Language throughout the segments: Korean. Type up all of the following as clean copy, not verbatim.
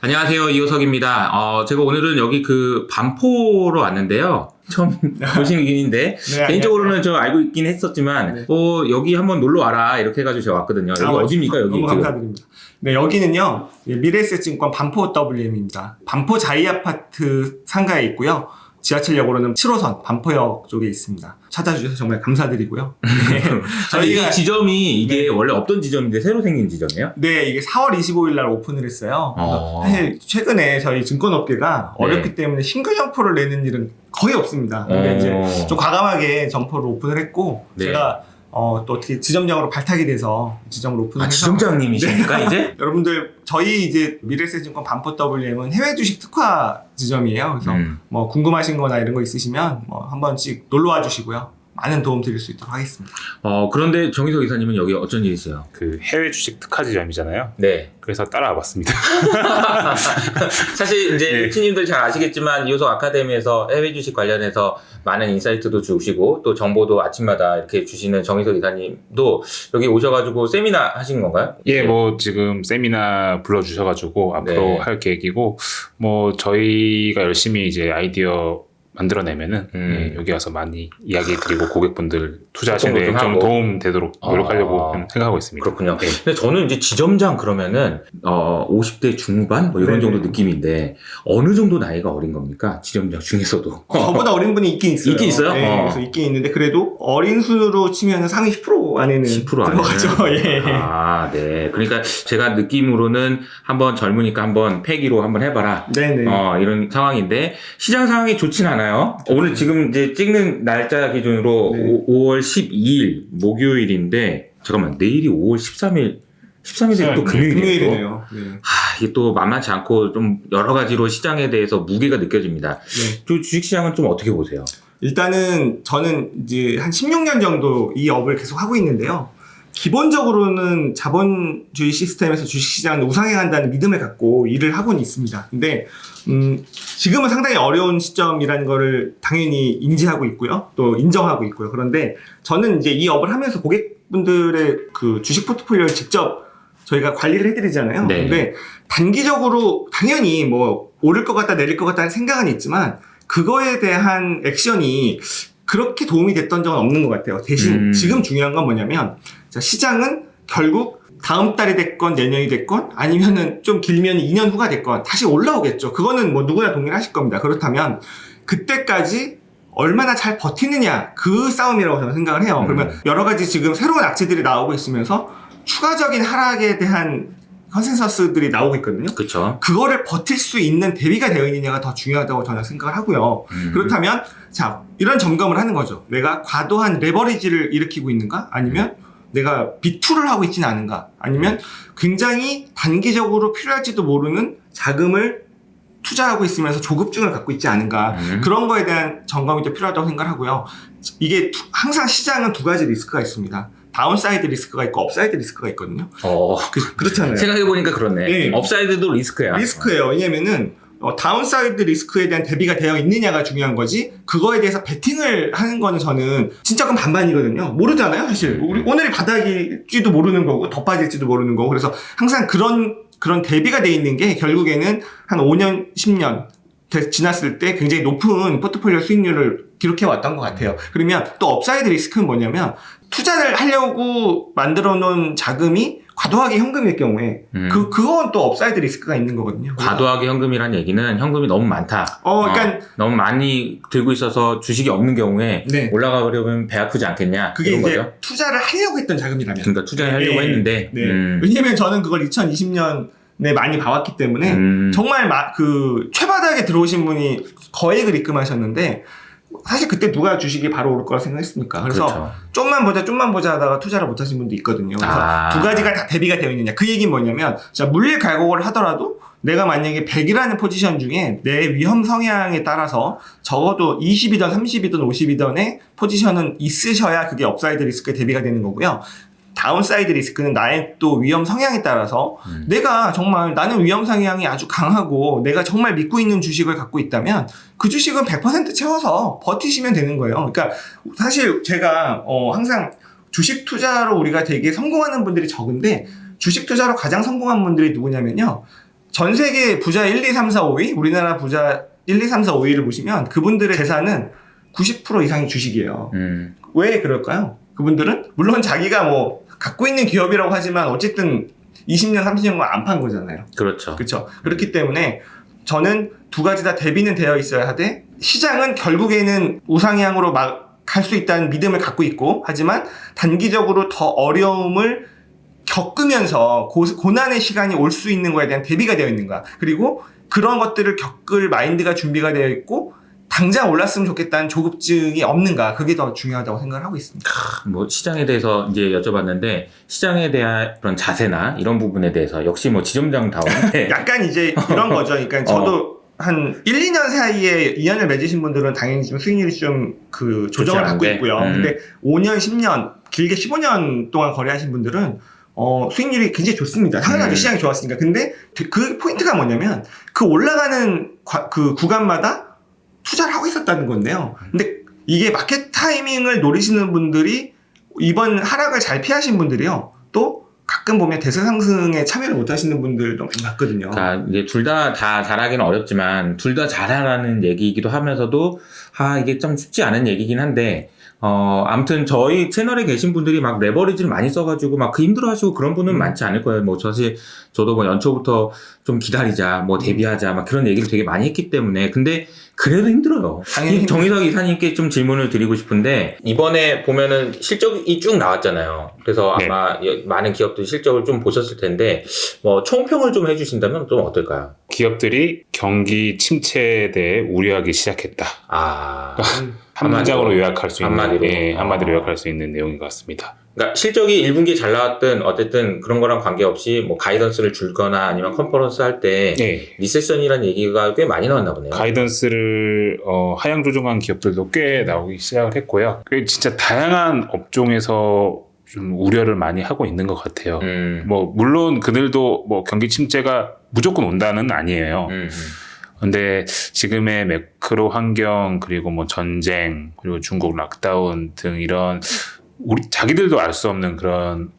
안녕하세요. 이호석입니다. 제가 오늘은 여기 반포로 왔는데요. 처음 보시는 길인데, 네, 개인적으로는 저 알고 있긴 했었지만, 네. 여기 한번 놀러 와라. 이렇게 해가지고 제가 왔거든요. 여기 어디입니까, 여기? 너무 지금? 감사드립니다. 네, 여기는요, 미래에셋증권 반포 WM입니다. 반포 자이아파트 상가에 있고요. 지하철역으로는 7호선 반포역 쪽에 있습니다. 찾아주셔서 정말 감사드리고요. 네. 아니, 이 지점이 이게 네. 원래 없던 지점인데 새로 생긴 지점이에요? 네, 이게 4월 25일 날 오픈을 했어요. 사실 최근에 저희 증권업계가 네. 어렵기 때문에 신규 점포를 내는 일은 거의 없습니다. 근데 이제 좀 과감하게 점포를 오픈을 했고, 네. 제가 또 어떻게 지점장으로 발탁이 돼서 지점을 오픈을 해서 지점장님이십니까, 이제? 여러분들 저희 이제 미래에셋증권 반포 WM은 해외 주식 특화 지점이에요. 그래서 뭐 궁금하신 거나 이런 거 있으시면 뭐 한 번씩 놀러 와 주시고요. 많은 도움 드릴 수 있도록 하겠습니다. 그런데 정희석 이사님은 여기 어쩐 일이 있어요? 해외 주식 특화 지점이잖아요. 네. 그래서 따라와 봤습니다. 사실 이제 네. 유치님들 잘 아시겠지만 이호석 아카데미에서 해외 주식 관련해서 많은 인사이트도 주시고 또 정보도 아침마다 이렇게 주시는 정희석 이사님도 여기 오셔가지고 세미나 하신 건가요? 예, 뭐 지금 세미나 불러주셔가지고 앞으로 네. 할 계획이고, 뭐 저희가 열심히 이제 아이디어 만들어내면은 예, 여기 와서 많이 이야기해드리고 고객분들 투자하시는 데 좀 도움 되도록 노력하려고 생각하고 있습니다. 그렇군요. 네. 근데 저는 이제 지점장 그러면은 50대 중반 뭐 이런 네네. 정도 느낌인데 어느 정도 나이가 어린 겁니까? 지점장 중에서도. 저보다 어린 분이 있긴 있어요. 있긴 있어요? 네, 그래서 있긴 있는데 그래도 어린 순으로 치면 상위 10% 안에는 10% 안에는? 들어가죠. 예. 네. 그러니까 제가 느낌으로는 한번 젊으니까 한번 패기로 한번 해봐라. 네네. 이런 상황인데 시장 상황이 좋진 않아요. 오늘 지금 이제 찍는 날짜 기준으로 네. 5월 12일 목요일인데 잠깐만 내일이 5월 13일 13일이 또 금요일이에요. 금요일이네요. 네. 이게 또 만만치 않고 좀 여러 가지로 시장에 대해서 무게가 느껴집니다. 네. 저 주식시장은 좀 어떻게 보세요? 일단은 저는 이제 한 16년 정도 이 업을 계속 하고 있는데요. 기본적으로는 자본주의 시스템에서 주식시장은 우상향한다는 믿음을 갖고 일을 하고는 있습니다. 근데 지금은 상당히 어려운 시점이라는 거를 당연히 인지하고 있고요. 또 인정하고 있고요. 그런데 저는 이제 이 업을 하면서 고객분들의 그 주식 포트폴리오를 직접 저희가 관리를 해드리잖아요. 네. 근데 단기적으로 당연히 뭐 오를 것 같다 내릴 것 같다는 생각은 있지만 그거에 대한 액션이 그렇게 도움이 됐던 적은 없는 것 같아요. 대신 지금 중요한 건 뭐냐면 시장은 결국 다음 달이 됐건 내년이 됐건 아니면은 좀 길면 2년 후가 됐건 다시 올라오겠죠. 그거는 뭐 누구나 동일하실 겁니다. 그렇다면 그때까지 얼마나 잘 버티느냐 그 싸움이라고 저는 생각을 해요. 그러면 여러 가지 지금 새로운 악재들이 나오고 있으면서 추가적인 하락에 대한 컨센서스들이 나오고 있거든요. 그렇죠. 그거를 버틸 수 있는 대비가 되어 있느냐가 더 중요하다고 저는 생각을 하고요. 그렇다면 자 이런 점검을 하는 거죠. 내가 과도한 레버리지를 일으키고 있는가? 아니면 내가 비투를 하고 있지는 않은가? 아니면 굉장히 단기적으로 필요할지도 모르는 자금을 투자하고 있으면서 조급증을 갖고 있지 않은가? 그런 거에 대한 점검이 또 필요하다고 생각을 하고요. 이게 항상 시장은 두 가지 리스크가 있습니다. 다운사이드 리스크가 있고 업사이드 리스크가 있거든요. 그렇잖아요. 생각해보니까 그렇네. 네. 업사이드도 리스크야. 리스크예요. 왜냐면은 다운사이드 리스크에 대한 대비가 되어 있느냐가 중요한 거지 그거에 대해서 베팅을 하는 거는 저는 진짜 그건 반반이거든요. 모르잖아요 사실. 오늘이 바닥일지도 모르는 거고 더 빠질지도 모르는 거고 그래서 항상 그런 대비가 돼 있는 게 결국에는 한 5년 10년 지났을 때 굉장히 높은 포트폴리오 수익률을 기록해 왔던 것 같아요. 그러면 또 업사이드 리스크는 뭐냐면 투자를 하려고 만들어 놓은 자금이 과도하게 현금일 경우에 그건 또 업사이드 리스크가 있는 거거든요. 과도하게 현금이란 얘기는 현금이 너무 많다. 그러니까 너무 많이 들고 있어서 주식이 없는 경우에 네. 올라가려면 배 아프지 않겠냐. 그게 그런 이제 거죠. 투자를 하려고 했던 자금이라면. 그러니까 투자를 하려고 했는데. 네. 왜냐면 저는 그걸 2020년에 많이 봐왔기 때문에 정말 그 최바닥에 들어오신 분이 거액을 입금하셨는데 사실 그때 누가 주식이 바로 오를 거라 생각했습니까? 그래서 그렇죠. 좀만 보자 하다가 투자를 못 하신 분도 있거든요. 그래서 두 가지가 다 대비가 되어 있느냐. 그 얘기는 뭐냐면 자, 물릴 갈고를 하더라도 내가 만약에 100이라는 포지션 중에 내 위험 성향에 따라서 적어도 20이든 30이든 50이든의 포지션은 있으셔야 그게 업사이드 리스크에 대비가 되는 거고요. 다운사이드 리스크는 나의 또 위험 성향에 따라서 내가 정말 나는 위험 성향이 아주 강하고 내가 정말 믿고 있는 주식을 갖고 있다면 그 주식은 100% 채워서 버티시면 되는 거예요. 그러니까 사실 제가 항상 주식 투자로 우리가 되게 성공하는 분들이 적은데 주식 투자로 가장 성공한 분들이 누구냐면요. 전 세계 부자 1, 2, 3, 4, 5위, 우리나라 부자 1, 2, 3, 4, 5위를 보시면 그분들의 재산은 90% 이상이 주식이에요. 왜 그럴까요? 그분들은 물론 자기가 뭐 갖고 있는 기업이라고 하지만 어쨌든 20년, 30년간 안 판 거잖아요. 그렇죠. 그렇죠. 그렇기 때문에 저는 두 가지 다 대비는 되어 있어야 하되 시장은 결국에는 우상향으로 막 갈 수 있다는 믿음을 갖고 있고 하지만 단기적으로 더 어려움을 겪으면서 고난의 시간이 올 수 있는 거에 대한 대비가 되어 있는가. 그리고 그런 것들을 겪을 마인드가 준비가 되어 있고 당장 올랐으면 좋겠다는 조급증이 없는가. 그게 더 중요하다고 생각을 하고 있습니다. 뭐 시장에 대해서 이제 여쭤봤는데 시장에 대한 그런 자세나 이런 부분에 대해서 역시 뭐 지점장다운데 약간 이제 이런 거죠. 그러니까 저도 한 1, 2년 사이에 이연을 맺으신 분들은 당연히 좀 수익률이 좀 그 조정을 받고 있고요. 근데 5년, 10년, 길게 15년 동안 거래하신 분들은 수익률이 굉장히 좋습니다. 당연하죠. 시장이 좋았으니까. 근데 그 포인트가 뭐냐면 그 올라가는 그 구간마다 투자를 하고 있었다는 건데요. 근데 이게 마켓 타이밍을 노리시는 분들이 이번 하락을 잘 피하신 분들이요. 또 가끔 보면 대세 상승에 참여를 못 하시는 분들도 많이 봤거든요. 그러니까 이게 둘 다 잘하기는 어렵지만 둘 다 잘하라는 얘기이기도 하면서도 이게 좀 쉽지 않은 얘기긴 한데 아무튼 저희 채널에 계신 분들이 막 레버리지를 많이 써가지고 막 그 힘들어하시고 그런 분은 많지 않을 거예요. 뭐 사실 저도 뭐 연초부터 좀 기다리자, 뭐 대비하자, 막 그런 얘기를 되게 많이 했기 때문에 근데 그래도 힘들어요. 당연히 정의석 이사님께 좀 질문을 드리고 싶은데 이번에 보면은 실적이 쭉 나왔잖아요. 그래서 네. 아마 많은 기업들이 실적을 좀 보셨을 텐데 뭐 총평을 좀 해주신다면 좀 어떨까요? 기업들이 경기 침체에 대해 우려하기 시작했다. 한 문장으로 요약할 수 있는 한마디로 요약할 수 있는 내용인 것 같습니다. 그러니까 실적이 1분기에 잘 나왔든 어쨌든 그런 거랑 관계없이 뭐 가이던스를 줄거나 아니면 컨퍼런스 할 때 리세션이라는 얘기가 꽤 많이 나왔나 보네요. 가이던스를 하향 조정한 기업들도 꽤 나오기 시작을 했고요. 꽤 진짜 다양한 업종에서 좀 우려를 많이 하고 있는 것 같아요. 뭐 물론 그들도 뭐 경기 침체가 무조건 온다는 아니에요. 근데 지금의 매크로 환경 그리고 뭐 전쟁 그리고 중국 락다운 등 이런 자기들도 알 수 없는 그런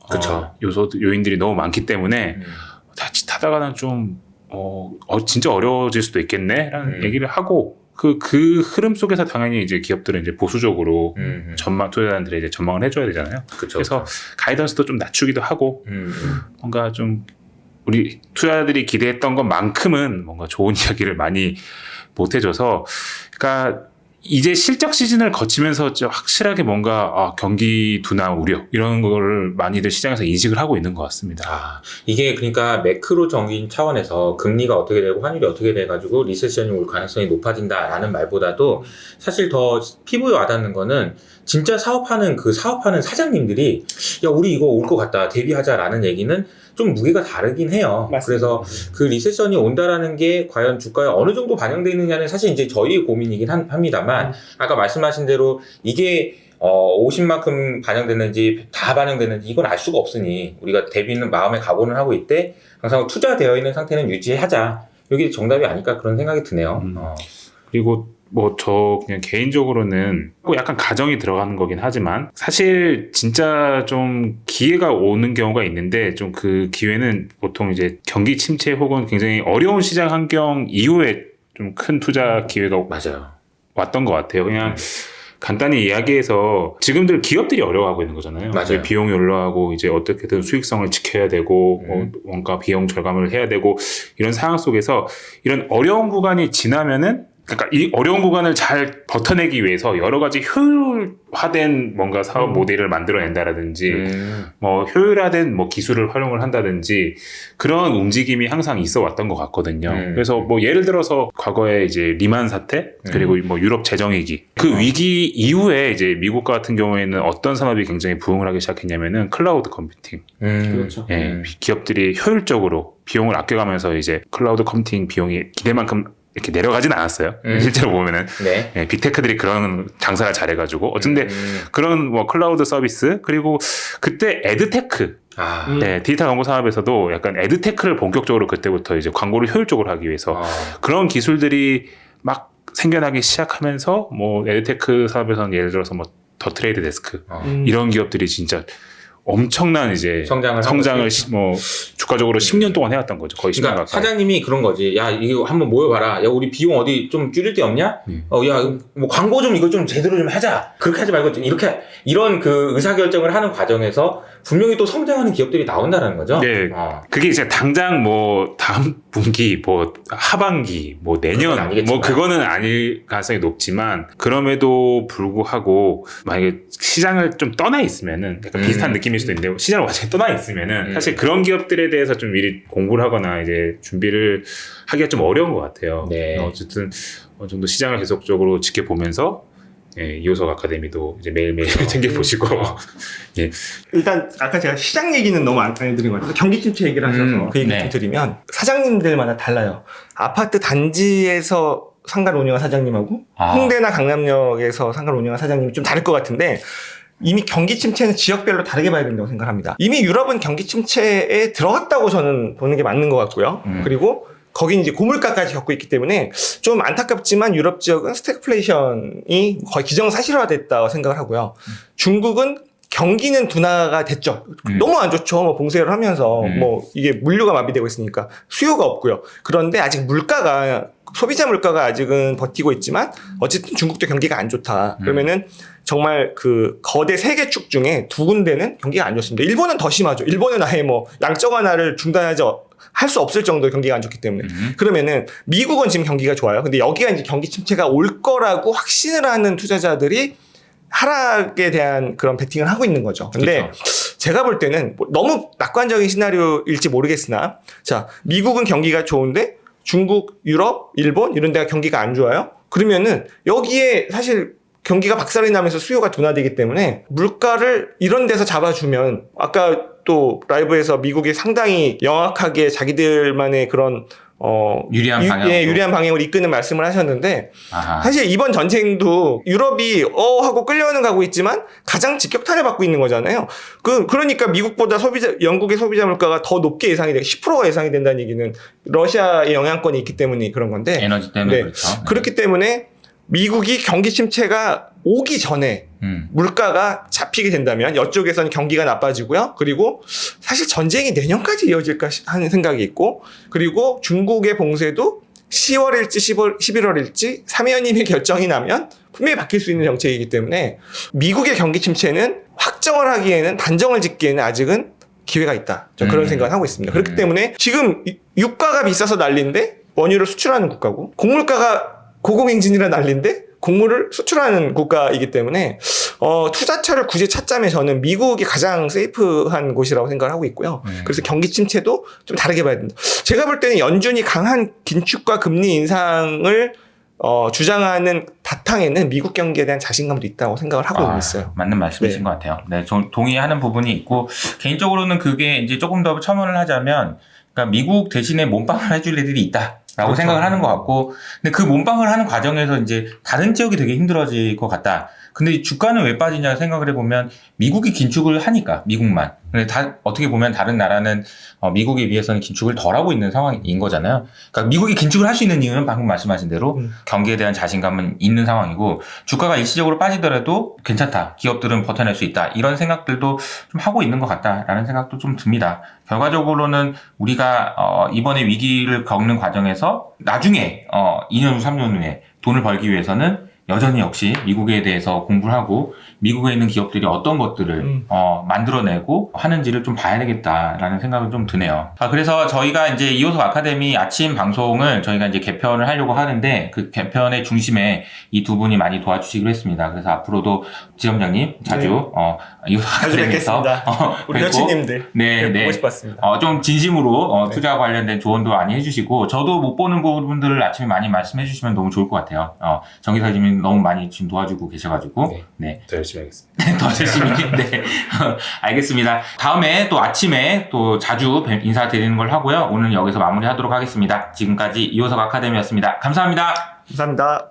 요인들이 너무 많기 때문에 자칫하다가는 좀 진짜 어려워질 수도 있겠네라는 얘기를 하고 그 흐름 속에서 당연히 이제 기업들은 이제 보수적으로 투자자들의 이제 전망을 해줘야 되잖아요. 그래서 가이던스도 좀 낮추기도 하고 뭔가 좀 우리 투자자들이 기대했던 것만큼은 뭔가 좋은 이야기를 많이 못 해줘서 그러니까 이제 실적 시즌을 거치면서 확실하게 뭔가 경기 둔화 우려 이런 거를 많이들 시장에서 인식을 하고 있는 것 같습니다. 이게 그러니까 매크로적인 차원에서 금리가 어떻게 되고 환율이 어떻게 돼가지고 리세션이 올 가능성이 높아진다라는 말보다도 사실 더 피부에 와닿는 거는 진짜 사업하는 사장님들이 야 우리 이거 올 것 같다 대비하자라는 얘기는 좀 무게가 다르긴 해요. 맞습니다. 그래서 그 리세션이 온다라는 게 과연 주가에 어느 정도 반영되어 있느냐는 사실 이제 저희의 고민이긴 합니다만 아까 말씀하신 대로 이게 50만큼 반영됐는지 다 반영됐는지 이건 알 수가 없으니 우리가 대비는 마음에 각오는 하고 있대 항상 투자되어 있는 상태는 유지하자. 이게 정답이 아닐까 그런 생각이 드네요. 그리고 뭐 저 그냥 개인적으로는 꼭 약간 가정이 들어가는 거긴 하지만 사실 진짜 좀 기회가 오는 경우가 있는데 좀 그 기회는 보통 이제 경기 침체 혹은 굉장히 어려운 시장 환경 이후에 좀 큰 투자 기회가 맞아요. 왔던 것 같아요. 그냥 간단히 이야기해서 지금들 기업들이 어려워하고 있는 거잖아요. 맞아요. 비용이 올라가고 이제 어떻게든 수익성을 지켜야 되고 원가 비용 절감을 해야 되고 이런 상황 속에서 이런 어려운 구간이 지나면은 그러니까 이 어려운 구간을 잘 버텨내기 위해서 여러 가지 효율화된 뭔가 사업 모델을 만들어낸다라든지 뭐 효율화된 뭐 기술을 활용을 한다든지 그런 움직임이 항상 있어 왔던 것 같거든요. 그래서 뭐 예를 들어서 과거에 이제 리만 사태 그리고 뭐 유럽 재정위기 그 위기 이후에 이제 미국 같은 경우에는 어떤 산업이 굉장히 부흥을 하기 시작했냐면은 클라우드 컴퓨팅. 그렇죠. 기업들이 효율적으로 비용을 아껴가면서 이제 클라우드 컴퓨팅 비용이 기대만큼 이렇게 내려가진 않았어요. 실제로 보면은 빅테크들이 그런 장사를 잘해가지고 어쩐데 그런 뭐 클라우드 서비스 그리고 그때 에드테크 디지털 광고 산업에서도 약간 에드테크를 본격적으로 그때부터 이제 광고를 효율적으로 하기 위해서 그런 기술들이 막 생겨나기 시작하면서 뭐 에드테크 산업에서는 예를 들어서 뭐 더 트레이드 데스크 이런 기업들이 진짜 엄청난 이제 성장을 뭐 주가적으로 10년 동안 해왔던 거죠. 거의 10년 그러니까 가까이. 사장님이 그런 거지. 야, 이거 한번 모여봐라. 야, 우리 비용 어디 좀 줄일 데 없냐? 야, 뭐 광고 좀 이거 좀 제대로 좀 하자. 그렇게 하지 말고 이렇게 이런 그 의사결정을 하는 과정에서 분명히 또 성장하는 기업들이 나온다는 거죠. 네. 그게 이제 당장 뭐 다음 분기, 뭐 하반기, 뭐 내년, 뭐 그거는 아닐 가능성이 높지만 그럼에도 불구하고 만약에 시장을 좀 떠나 있으면은 약간 비슷한 느낌일 수도 있는데 시장을 완전히 떠나 있으면은 사실 그런 기업들에 대해서 좀 미리 공부를 하거나 이제 준비를 하기가 좀 어려운 것 같아요. 네. 어쨌든 어느 정도 시장을 계속적으로 지켜보면서 예, 이호석 아카데미도 이제 매일매일 챙겨보시고 예. 일단 아까 제가 시장 얘기는 너무 안 해드린 것 같아서 경기 침체 얘기를 하셔서 그 얘기 좀 드리면 사장님들마다 달라요. 아파트 단지에서 상가를 운영한 사장님하고 홍대나 강남역에서 상가를 운영한 사장님이 좀 다를 것 같은데 이미 경기 침체는 지역별로 다르게 봐야 된다고 생각합니다. 이미 유럽은 경기 침체에 들어갔다고 저는 보는 게 맞는 것 같고요. 그리고 거긴 이제 고물가까지 겪고 있기 때문에 좀 안타깝지만 유럽 지역은 스태그플레이션이 거의 기정사실화됐다고 생각을 하고요. 중국은 경기는 둔화가 됐죠. 너무 안 좋죠. 뭐 봉쇄를 하면서 뭐 이게 물류가 마비되고 있으니까 수요가 없고요. 그런데 아직 소비자 물가가 아직은 버티고 있지만 어쨌든 중국도 경기가 안 좋다. 그러면은 정말 그 거대 세계 축 중에 두 군데는 경기가 안 좋습니다. 일본은 더 심하죠. 일본은 아예 뭐 양적 완화를 중단하지 할 수 없을 정도로 경기가 안 좋기 때문에. 그러면은 미국은 지금 경기가 좋아요. 근데 여기가 이제 경기 침체가 올 거라고 확신을 하는 투자자들이 하락에 대한 그런 베팅을 하고 있는 거죠. 근데 그렇죠. 제가 볼 때는 너무 낙관적인 시나리오일지 모르겠으나 자, 미국은 경기가 좋은데 중국, 유럽, 일본 이런 데가 경기가 안 좋아요. 그러면은 여기에 사실 경기가 박살이 나면서 수요가 둔화되기 때문에 물가를 이런 데서 잡아주면 아까 또 라이브에서 미국이 상당히 영악하게 자기들만의 그런 유리한 방향으로 이끄는 말씀을 하셨는데 아하. 사실 이번 전쟁도 유럽이 하고 끌려오는 가고 있지만 가장 직격탄을 받고 있는 거잖아요. 그러니까 미국보다 영국의 소비자 물가가 더 높게 예상이 돼 10%가 예상이 된다는 얘기는 러시아의 영향권이 있기 때문에 그런 건데 에너지 때문에 네. 그렇죠. 네. 그렇기 때문에 미국이 경기 침체가 오기 전에 물가가 잡히게 된다면 이쪽에서는 경기가 나빠지고요. 그리고 사실 전쟁이 내년까지 이어질까 하는 생각이 있고 그리고 중국의 봉쇄도 10월일지 11월일지 참여연님의 결정이 나면 분명히 바뀔 수 있는 정책이기 때문에 미국의 경기 침체는 확정을 하기에는 단정을 짓기에는 아직은 기회가 있다. 저는 그런 생각을 하고 있습니다. 그렇기 때문에 지금 유가가 비싸서 난리인데 원유를 수출하는 국가고 곡물가가 고공행진이라 난리인데 곡물을 수출하는 국가이기 때문에 투자처를 굳이 찾자면 저는 미국이 가장 세이프한 곳이라고 생각을 하고 있고요. 그래서 경기 침체도 좀 다르게 봐야 된다. 제가 볼 때는 연준이 강한 긴축과 금리 인상을 주장하는 바탕에는 미국 경기에 대한 자신감도 있다고 생각을 하고 있어요. 맞는 말씀이신 것 같아요. 네, 동의하는 부분이 있고 개인적으로는 그게 이제 조금 더 첨언을 하자면 그러니까 미국 대신에 몸빵을 해줄 애들이 있다. 라고 생각을 하는 것 같고, 근데 그 몸빵을 하는 과정에서 이제 다른 지역이 되게 힘들어질 것 같다. 근데 주가는 왜 빠지냐 생각을 해보면 미국이 긴축을 하니까, 미국만. 근데 어떻게 보면 다른 나라는 미국에 비해서는 긴축을 덜 하고 있는 상황인 거잖아요. 그러니까 미국이 긴축을 할 수 있는 이유는 방금 말씀하신 대로 경기에 대한 자신감은 있는 상황이고 주가가 일시적으로 빠지더라도 괜찮다. 기업들은 버텨낼 수 있다. 이런 생각들도 좀 하고 있는 것 같다라는 생각도 좀 듭니다. 결과적으로는 우리가 이번에 위기를 겪는 과정에서 나중에 2년 후 3년 후에 돈을 벌기 위해서는 여전히 역시 미국에 대해서 공부를 하고 미국에 있는 기업들이 어떤 것들을 만들어내고 하는지를 좀 봐야 되겠다라는 생각은 좀 드네요. 그래서 저희가 이제 이호석 아카데미 아침 방송을 저희가 이제 개편을 하려고 하는데 그 개편의 중심에 이 두 분이 많이 도와주시기로 했습니다. 그래서 앞으로도 지점장님 자주 이호석 아카데미에서 우리 여친님들 보고 싶었습니다. 좀 진심으로 투자와 관련된 조언도 많이 해주시고 저도 못 보는 부분들을 아침에 많이 말씀해 주시면 너무 좋을 것 같아요. 정기사님이 너무 많이 지금 도와주고 계셔가지고 네. 더 열심히 하겠습니다. 더 열심히 네. 알겠습니다. 다음에 또 아침에 또 자주 인사드리는 걸 하고요. 오늘 여기서 마무리하도록 하겠습니다. 지금까지 이호석 아카데미였습니다. 감사합니다. 감사합니다.